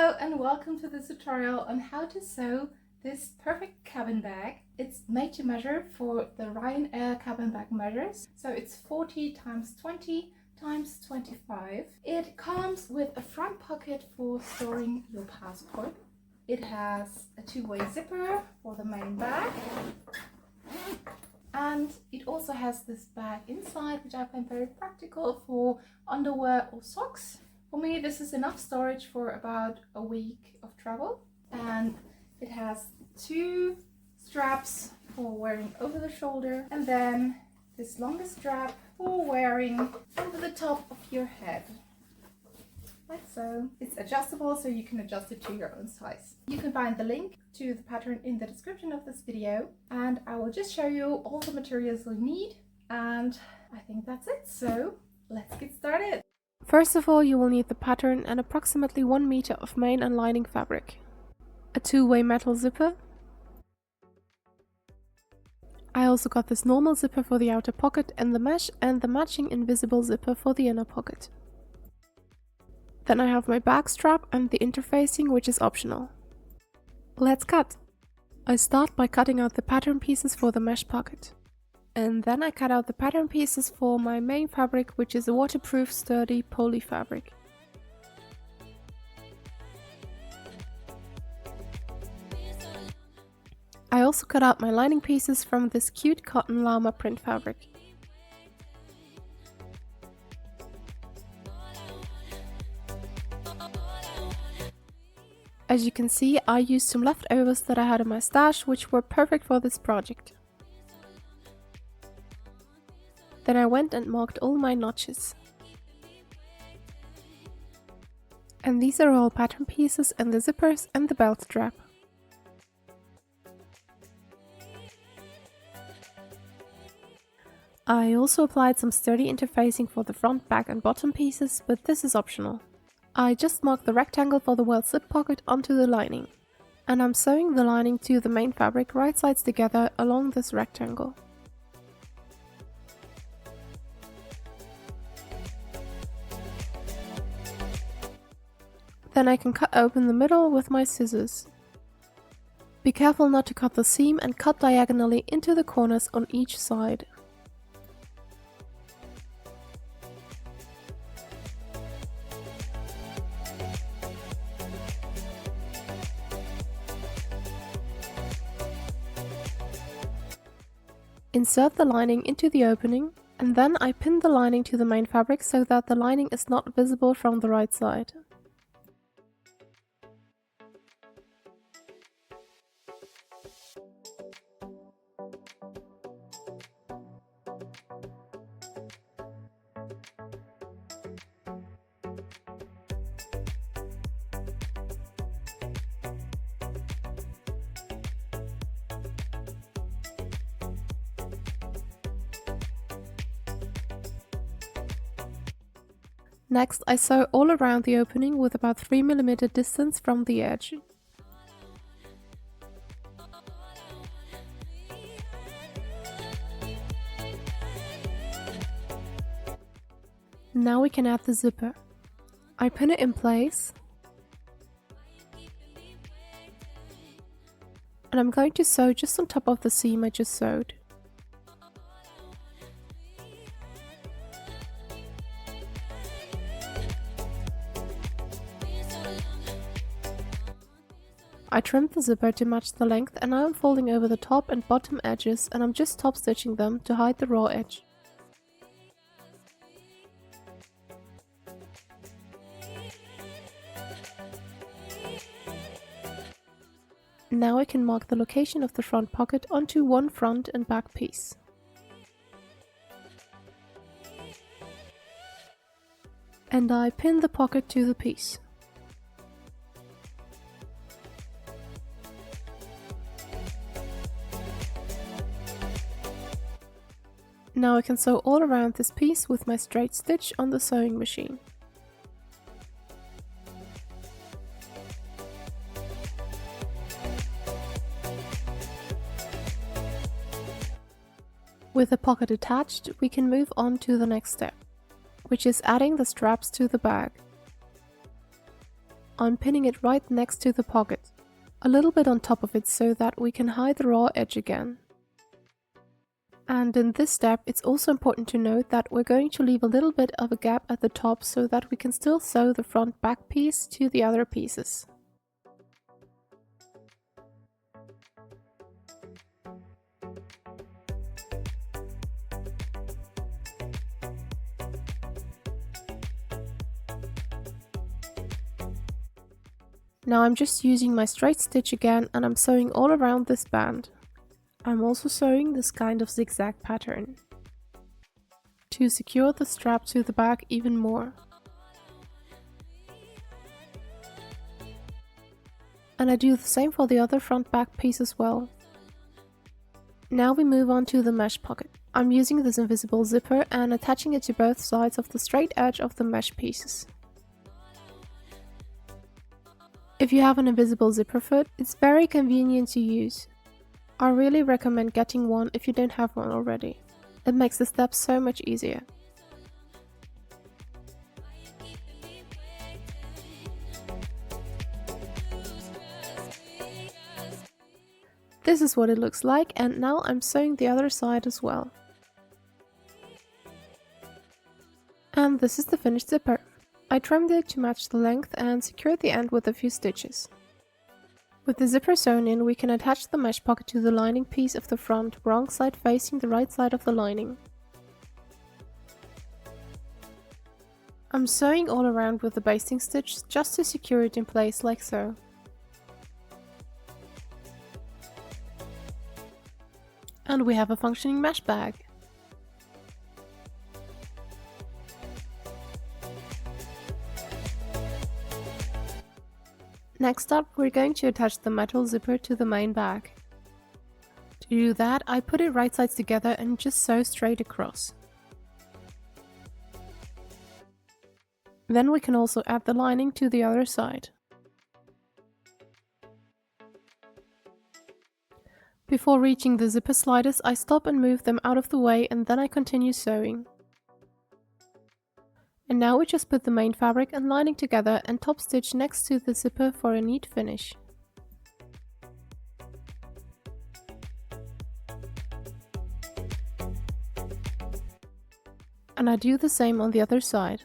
Hello and welcome to this tutorial on how to sew this perfect cabin bag. It's made to measure for the Ryanair cabin bag measures. So it's 40 times 20 times 25. It comes with a front pocket for storing your passport. It has a two-way zipper for the main bag. And it also has this bag inside, which I find very practical for underwear or socks. For me, this is enough storage for about a week of travel. And it has two straps for wearing over the shoulder, and then this longer strap for wearing over the top of your head. Like so. It's adjustable, so you can adjust it to your own size. You can find the link to the pattern in the description of this video, and I will just show you all the materials you need, and I think that's it. So let's get started. First of all, you will need the pattern and approximately 1 meter of main and lining fabric, a two-way metal zipper. I also got this normal zipper for the outer pocket and the mesh, and the matching invisible zipper for the inner pocket. Then I have my bag strap and the interfacing, which is optional. Let's cut! I start by cutting out the pattern pieces for the mesh pocket. And then I cut out the pattern pieces for my main fabric, which is a waterproof, sturdy poly fabric. I also cut out my lining pieces from this cute cotton llama print fabric. As you can see, I used some leftovers that I had in my stash, which were perfect for this project. Then I went and marked all my notches. And these are all pattern pieces and the zippers and the belt strap. I also applied some sturdy interfacing for the front, back and bottom pieces, but this is optional. I just marked the rectangle for the welt slip pocket onto the lining. And I'm sewing the lining to the main fabric right sides together along this rectangle. Then I can cut open the middle with my scissors. Be careful not to cut the seam and cut diagonally into the corners on each side. Insert the lining into the opening, and then I pin the lining to the main fabric so that the lining is not visible from the right side. Next, I sew all around the opening with about 3 mm distance from the edge. Now we can add the zipper. I pin it in place. And I'm going to sew just on top of the seam I just sewed. I trimmed the zipper to match the length, and now I'm folding over the top and bottom edges, and I'm just top stitching them to hide the raw edge. Now I can mark the location of the front pocket onto one front and back piece. And I pin the pocket to the piece. Now I can sew all around this piece with my straight stitch on the sewing machine. With the pocket attached, we can move on to the next step, which is adding the straps to the bag. I'm pinning it right next to the pocket, a little bit on top of it so that we can hide the raw edge again. And in this step, it's also important to note that we're going to leave a little bit of a gap at the top so that we can still sew the front back piece to the other pieces. Now I'm just using my straight stitch again and I'm sewing all around this band. I'm also sewing this kind of zigzag pattern to secure the strap to the bag even more. And I do the same for the other front back piece as well. Now we move on to the mesh pocket. I'm using this invisible zipper and attaching it to both sides of the straight edge of the mesh pieces. If you have an invisible zipper foot, it's very convenient to use. I really recommend getting one if you don't have one already. It makes the step so much easier. This is what it looks like, and now I'm sewing the other side as well. And this is the finished zipper. I trimmed it to match the length and secured the end with a few stitches. With the zipper sewn in, we can attach the mesh pocket to the lining piece of the front, wrong side facing the right side of the lining. I'm sewing all around with the basting stitch just to secure it in place like so. And we have a functioning mesh bag. Next up, we're going to attach the metal zipper to the main bag. To do that, I put it right sides together and just sew straight across. Then we can also add the lining to the other side. Before reaching the zipper sliders, I stop and move them out of the way, and then I continue sewing. And now we just put the main fabric and lining together and top stitch next to the zipper for a neat finish. And I do the same on the other side.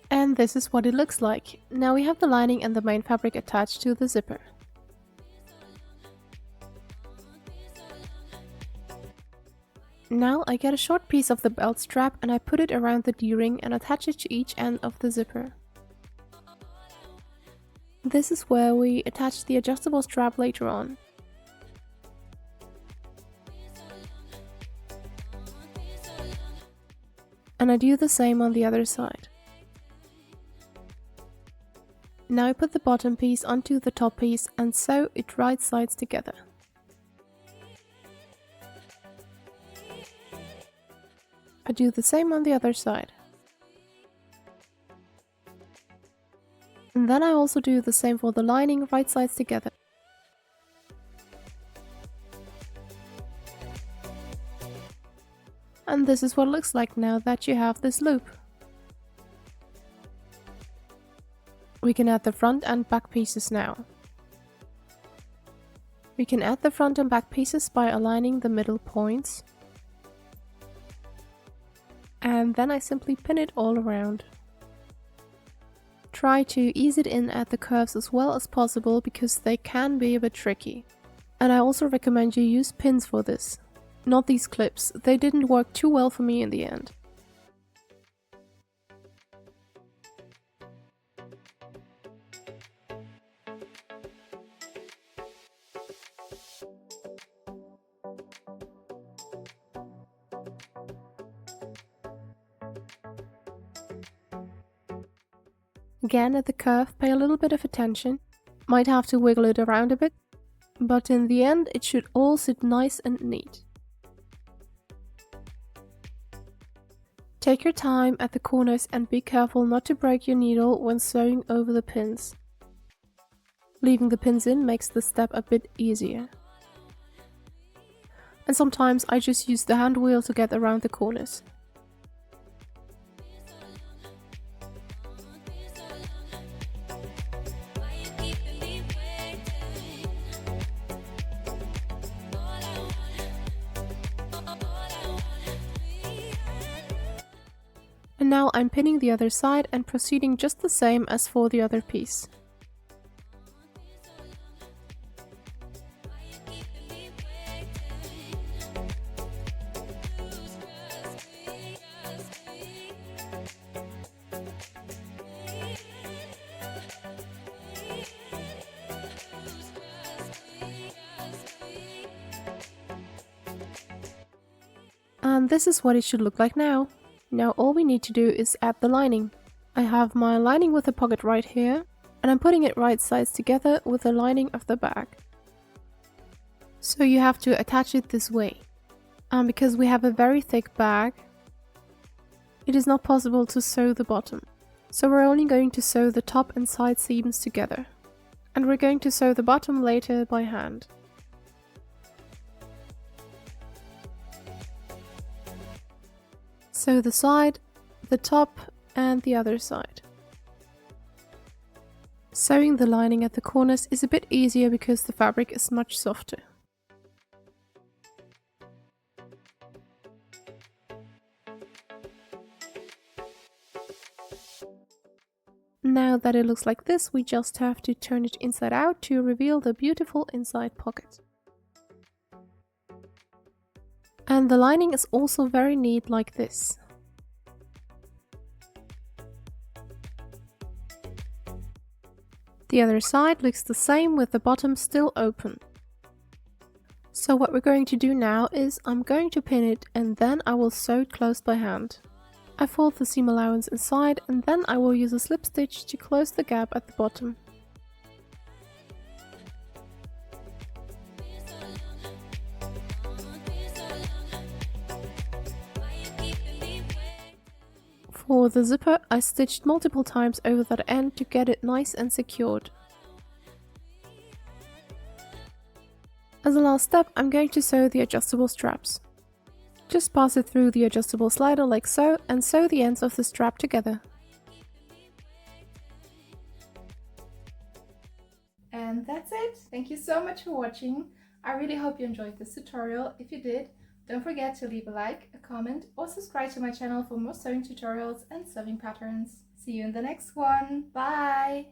And this is what it looks like. Now we have the lining and the main fabric attached to the zipper. Now I get a short piece of the belt strap and I put it around the D-ring and attach it to each end of the zipper. This is where we attach the adjustable strap later on. And I do the same on the other side. Now I put the bottom piece onto the top piece and sew it right sides together. I do the same on the other side. And then I also do the same for the lining, right sides together. And this is what it looks like now that you have this loop. We can add the front and back pieces now. We can add the front and back pieces by aligning the middle points. And then I simply pin it all around. Try to ease it in at the curves as well as possible because they can be a bit tricky. And I also recommend you use pins for this. Not these clips, they didn't work too well for me in the end. Again, at the curve, pay a little bit of attention. Might have to wiggle it around a bit, but in the end it should all sit nice and neat. Take your time at the corners and be careful not to break your needle when sewing over the pins. Leaving the pins in makes the step a bit easier. and sometimes I just use the hand wheel to get around the corners. And now I'm pinning the other side and proceeding just the same as for the other piece. And this is what it should look like now. Now all we need to do is add the lining. I have my lining with a pocket right here, and I'm putting it right sides together with the lining of the bag. So you have to attach it this way. And because we have a very thick bag, it is not possible to sew the bottom. So we're only going to sew the top and side seams together. And we're going to sew the bottom later by hand. Sew the side, the top, and the other side. Sewing the lining at the corners is a bit easier because the fabric is much softer. Now that it looks like this, we just have to turn it inside out to reveal the beautiful inside pocket. And the lining is also very neat like this. The other side looks the same with the bottom still open. So what we're going to do now is I'm going to pin it and then I will sew it closed by hand. I fold the seam allowance inside and then I will use a slip stitch to close the gap at the bottom. For the zipper, I stitched multiple times over that end to get it nice and secured. As a last step, I'm going to sew the adjustable straps. Just pass it through the adjustable slider like so and sew the ends of the strap together. And that's it. Thank you so much for watching. I really hope you enjoyed this tutorial. If you did, don't forget to leave a like, a comment, or subscribe to my channel for more sewing tutorials and sewing patterns. See you in the next one. Bye!